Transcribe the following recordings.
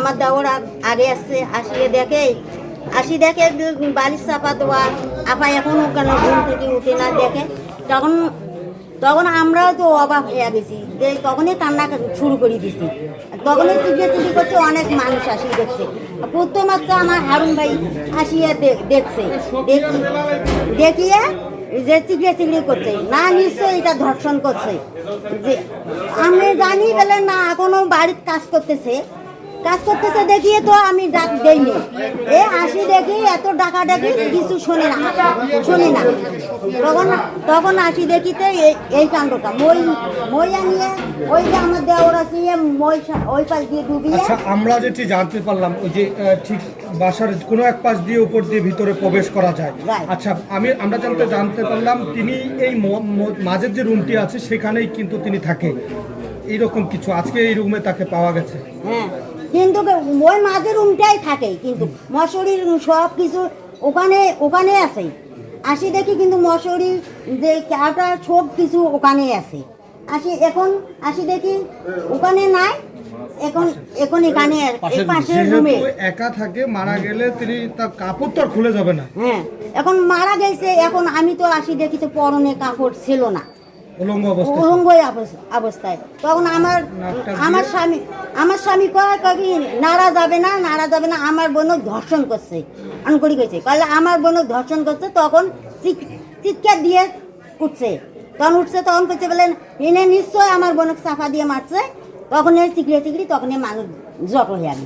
আমার দেওয়ার আগে আসছে, দেখে বালিশ চাপা দেওয়া, আপা এখনও কেন ঘুম থেকে উঠে না দেখে। তখন আমরাও তো অবাক হয়ে গেছি, যে তখনই কান্না শুরু করে দিছি। তখনই চিল্লি করছে, অনেক মানুষ আসিয়ে দেখছে। প্রথম হচ্ছে আমার হারুন ভাই আসিয়ে দেখছে, দেখিয়ে যে চিল্লি করছে, না নিশ্চয়ই এটা ধর্ষণ করছে। যে আমি জানি বলে না, এখনো বাড়ির কাজ করতেছে দেখিয়ে তো আমি ডাক দেইনি। আসি দেখি এত ডাকাডাকি কিছু শুনি না। তখন আসি দেখিতে এই কাণ্ডটা মই আনিয়ে ওই যে আমার দেওয়ার আছে ওই পাশ দিয়ে ডুবিয়ে। আচ্ছা, আমরা যেটি জানতে পারলাম ওই যে ঠিক বাসার কোনো এক পাশ দিয়ে উপর দিয়ে ভিতরে প্রবেশ করা যায়। আচ্ছা, আমরা জানতে পারলাম তিনি এই মাঝের যে রুমটি আছে সেখানেই কিন্তু তিনি থাকে, এইরকম কিছু আজকে এই রুমে তাকে পাওয়া গেছে। হ্যাঁ, কিন্তু ওই মাঝের রুমটাই থাকে, কিন্তু মশারির সব কিছু ওখানে আছে। আসি দেখি কিন্তু মশারি যে ক্যাটা সব কিছু ওখানে আছে। আসি দেখি ওখানে নাই, এখন এখানে পাশের রুমে একা থাকে। মারা গেলে তিনি তার কাপড় তো আর খুলে যাবে না। হ্যাঁ, এখন মারা গেছে। এখন আমি তো আসি দেখি তো পরনে কাপড় ছিল না, উলঙ্গ অবস্থায়। তখন আমার স্বামী কয় নাড়া যাবে না, আমার বোনক ধর্ষণ করছে। আনকড়ি গেছে, কালে আমার বোনক ধর্ষণ করছে। তখন চিৎকার দিয়ে উঠছে, তখন করছে বলেন এনে নিশ্চয় আমার বোনক চাপা দিয়ে মারছে। তখন চিকড়ি তখন মানুষ জট হয়ে গেছে।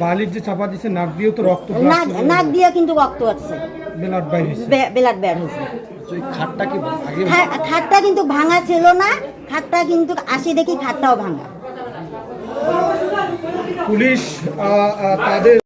বালির যে চাপা দিচ্ছে নাক দিয়ে তো রক্ত, নাক দিয়ে কিন্তু রক্ত হচ্ছে, ব্লাড বের হয়েছে। খাটটা কিন্তু ভাঙা ছিল না, খাটটা কিন্তু আসি দেখি খাটটাও ভাঙা। পুলিশ তাদের